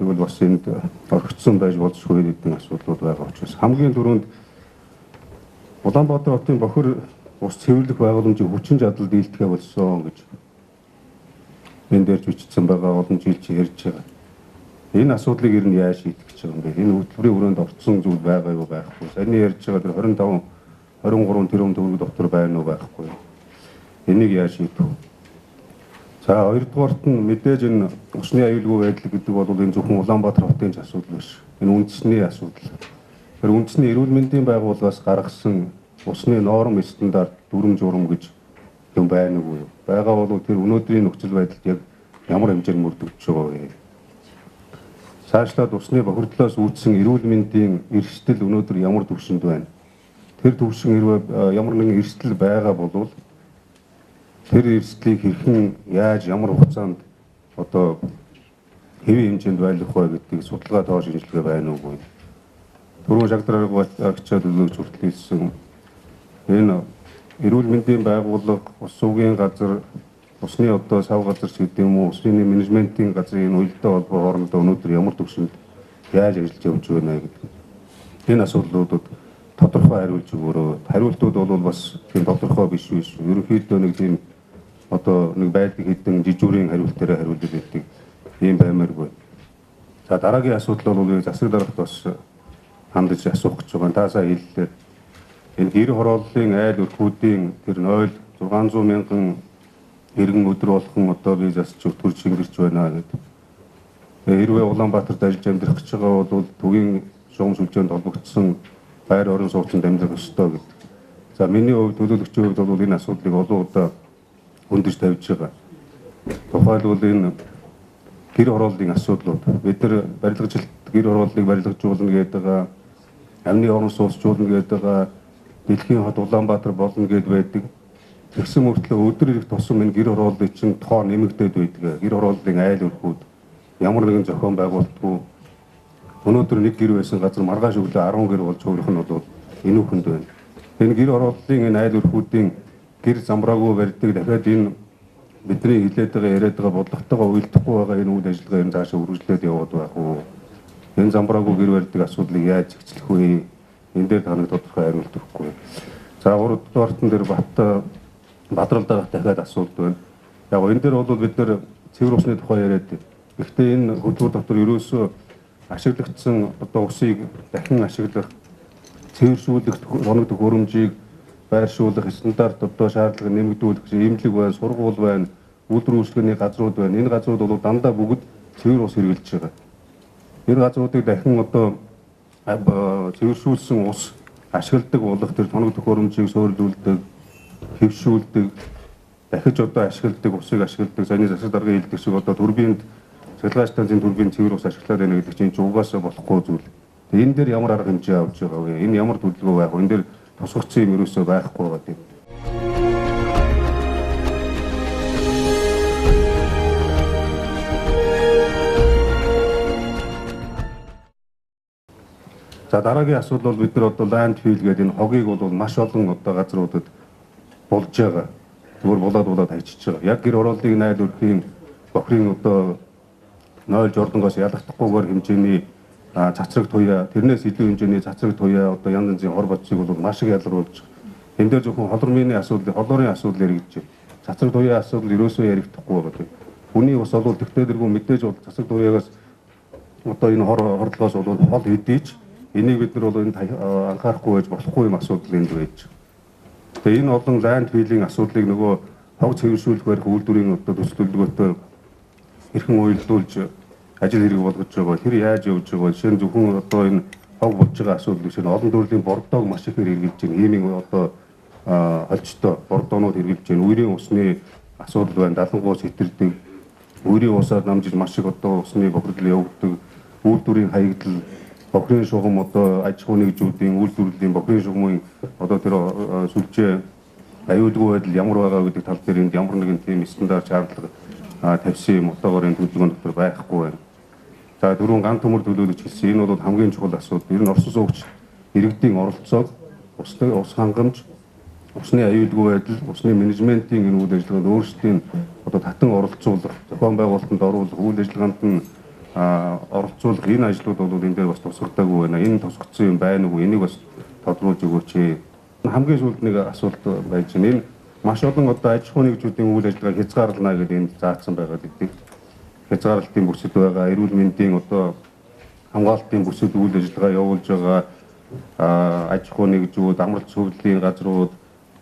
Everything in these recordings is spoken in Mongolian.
бол бас энд орхицсон байж болзошгүй нэгэн асуудлууд байгаа учраас хамгийн түрүүнд Улаанбаатар хотын бохир ус цэвэрлэх байгууламжийн хүчин чадал дийлдэхэ болсон гэж энэ дээрж бичсэн байгаа олон жил чи ярьж байгаа. Энэ асуудлыг ер нь яаж шийдэх гэж байгаа юм бэ? Энэ хөтөлбөрийн хүрээнд орцсон зүйл байгаа юу байхгүй? Саяны ярьж байгаа тэр 23 тэрбум төгрөг дотор байна уу байхгүй? Энийг яаж шийдэх вэ? За хоёрдугаарт нь мэдээж энэ усны аюулгүй байдал гэдэг бол энэ зөвхөн Улаанбаатар хотын ч асуудал биш. Энэ үндэсний асуудал. Тэр үндэсний эрүүл мэндийн байгууллагаас гаргасан усны норм стандарт дүрм журам гэж юм байна уу? Байгаа бол тэр өнөөдрийн нөхцөл байдалд яг ямар хэмжээнд мөрдөгдөж байгаа вэ? Цаашлаад усны бохирдлоос үүдсэн эрүүл мэндийн эрсдэл өнөөдөр ямар түвшинд байна? Тэр түвшин ямар нэгэн эрсдэл байгаа бол тэр эрсдлийг хэрхэн яаж ямар хугацаанд одоо хэвийн хэмжээнд байлгах вэ гэдгийг судалгаа тоо шинжилгээ байна уугүй. Түрүү шагдраг агчаад өгөөж хүртэл хэлсэн энэ эрүүл мэндийн байгууллага, ус сувгийн газар, усны одоо сав газар гэдэг юм уу, усны менежментийн газрын энэ уялдаа холбоо хоорондоо өнөөдөр ямар төвшөнд яаж ажиллаж явж байна гэдэг. Энэ асуудлуудад тодорхой хариулж өгөөрэй. Хариултууд бол бас тийм тодорхой биш биш. Ерөнхийдөө нэг тийм одоо нэг байдаг хэдэн жижигүүрийн хариултаараа хариулж байдаг ийм баймааргүй. За дараагийн асуудал бол засаг дарагт бас хандаж асуух гэж байгаа. Та сая хэллээ. Энэ гэр хорооллын айл өрхүүдийн тэр 600 мянган иргэн өдөр болгон одоо би засч төрж шингэрч байна гэдэг. Хэрвээ Улаанбаатарт ажиллаж амьдрах гэж байгаа бол төвийн шугам сүлжээнд холбогдсон байр орон сууцнд амьдрах ёстой гэдэг. За миний хувьд төлөөлөгчийн хувьд бол энэ асуудлыг олон удаа хүндэж тавьж байгаа. Тухайлбал энэ гэр хорооллын асуудлууд бид нар барилгажилт гэр хорооллыг барилгажуулна гэдэг байгаа, амны орон сууцжуулна гэдэг байгаа, дэлхийн хот Улаанбаатар болно гэд байдаг. Тэгсэн мөртлөө өдөр ирэх тусам энэ гэр хорооллын чинь тоо нэмэгдээд байдаг. Гэр хорооллын айл өрхүүд ямар нэгэн зохион байгуулалтгүй өнөөдөр нэг гэр байсан газар маргааш өглөө 10 гэр болж өөрөх нь бол энэ үхэнд байна. Энэ гэр хорооллын энэ айл өрхүүдийн гэр замбраагүй барьдаг дахиад энэ бидний хилээд байгаа яриад байгаа бодлоготойгоо уялдахгүй байгаа энэ үйл ажиллагаа энэ цаашаа үргэлжлээд яваад байх уу? Энэ замбраагүй гэр барьдаг асуудлыг яаж зохицох вэ? Энэ дээр таныг тодорхой хариулт өгөхгүй. За гуравдугаарт дээр Бадрал дагах дахиад асуудал байна. Яг энэ дээр бол бид нэр цэвэр усны тухай яриад. Гэхдээ энэ хөтөлбөр дотор ерөөсөө ашиглагдсан одоо усыг дахин ашиглах, цэвэршүүлэх, оногдох хөрөмжийг байршуулах стандарт одоо шаардлага нэмэгдүүлэх эмнэлэг байна, сургууль байна, үйлдвэр үйлчлэгээний газрууд байна. Энэ газрууд бол дандаа бүгд цэвэр ус хэрэглэж байгаа. Энэ газруудыг дахин одоо цэвэршүүлсэн ус ашигладаг болох тэр тоногдох хөрөмжийг суурилуулдаг, хэвшүүлдэг, дахиж одоо ашигладаг усыг ашигладаг, заны засаг даргын хэлдэг шиг одоо турбинд цэглэж станцын турбинд цэвэр ус ашиглаад байна гэдэг чинь угаасаа болохгүй зүйл. Тэгээ энэ дээр ямар арга хэмжээ авч байгаа вэ? Энэ ямар төлөвлөгөө байх вэ? Энэ дээр тусгацсан юм ерөөсөө байхгүй байгаа тийм. За дараагийн асуудал бол бид нар одоо landfill гэдэг энэ хогийг бол маш олон одоо газруудад болж байгаа. Зүгээр болоод хайчиж байгаа. Яг гэр хорооллыг найл өрхийн бохирын одоо 0 жордонгоос ялгахдахгүйгээр хэмжээний цацраг туяа, тэрнээс илүү хэмжээний цацраг туяа одоо янз янзын хор бодцыг бол маш их ялгаруулж байгаа. Энэ дээр зөвхөн холормын асуудал, холоорын асуудал яригдж байна. Цацраг туяа асуудал ерөөсөө яригдахгүй байгаа. Хүний ус бол тэгтээдэргүй мэдээж бол цацраг туяагаас одоо энэ хордлогоос бол хол хэдийч энийг бид нар бол энд анхаарахгүй байж болохгүй юм асуудал энд байж. Тэгээ энэ олон landfill-ийн асуудлыг нөгөө хог цэвэршүүлэх барих үйлдвэрийн одоо төсөлтөлгөөтэй хэрхэн уялдуулж ажил хэрэг болгож байгаа. Тэр яаж явж байгаа. Жишээ нь зөвхөн одоо энэ хог болж байгаа асуудал биш. Олон төрлийн бордоог маш ихээр хэрэгжилж байна. Ийм одоо холчтой бордоонууд хэрэгжилж байна. Үерийн усны асуудал байна. Далангуус хэтэрдэг. Үерийн усаар намжиж маш их одоо усны бохирдол явагддаг. Үйлдвэрийн хаягдал, бохирын шугам одоо аж ахуйн нэгжүүдийн үйлдвэрлэлийн бохирын шугамын одоо тэр сүлжээ аюулгүй байдал ямар байгаа гэдэг тал дээр энд ямар нэгэн тийм стандарт шаардлага тавьсан юм отоогоор энэ төлөвлөгөөнд дотор байхгүй байна. За дөрвөн ган төмөр төлөөлөгч хэлсэн энэ бол хамгийн чухал асуудал. Ер нь орсон суугч иргэдийн оролцоог, ус хангамж, усны аюулгүй байдал, усны менежментийн энэ үйл ажиллагаанд өөрсдийн одоо татан оролцуулах, зохион байгуулалтанд оруулах, үйл ажиллагаанд нь оролцуулах энэ ажлууд бол энэ дээр бас тусгардаагүй байна. Энэ тусгацсан юм байна уу? Энийг бас тодруулж өгөөч. Хамгийн сүүлд нэг асуулт байж байна. Энэ маш олон одоо аж ахуйн нэгжүүдийн үйл ажиллагааг хязгаарлана гэдэг энэ заасан байгаа гэдэг. Хязгаарлалтын бүсэд байгаа эрүүл мэндийн одоо хамгаалалтын бүсэд үйл ажиллагаа явуулж байгаа аж ахуйн нэгжүүд, амралт зөвлөлийн газрууд,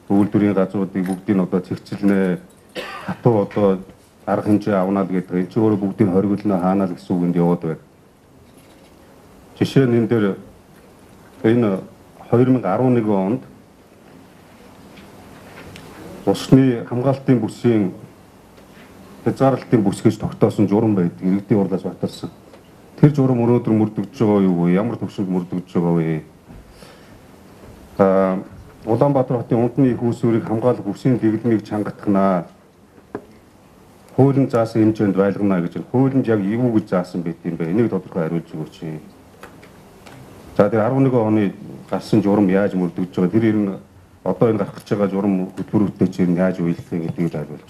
үйлдвэрийн газруудыг бүгдийг одоо цэгцэлнэ, хатуу одоо арга хэмжээ авнаа гэдэг. Энэ ч өөрөө бүгдийг хоригдлно хаанаа л гэсэн үгэнд яваад байна. Жишээ нь энэ дээр энэ 2011 онд Усны хамгаалтын бүсийн хязгаарлалтын бүс гэж тогтоосон журам байдаг. Иргэдийн хурлаас баталсан. Тэр журам өнөөдөр мөрдөгдөж байгаа юу вэ? Ямар төвшөнд мөрдөгдөж байгаа вэ? Улаанбаатар хотын унтны их усүрийг хамгаалах бүсийн дэглэмийг чангатгана. Хуулийн заасан хэмжээнд байлгана гэж. Хуулинд яг юу гэж заасан байт юм бэ? Энийг тодорхой хариулж өгөөч. За тэр 11 оны гарсан журам яаж мөрдөгдөж байгаа? Тэр энэ одоо энэ гарах гэж байгаа журам хөтөлбөр бүтээч яаж уйлдах гэдгийг хариулж.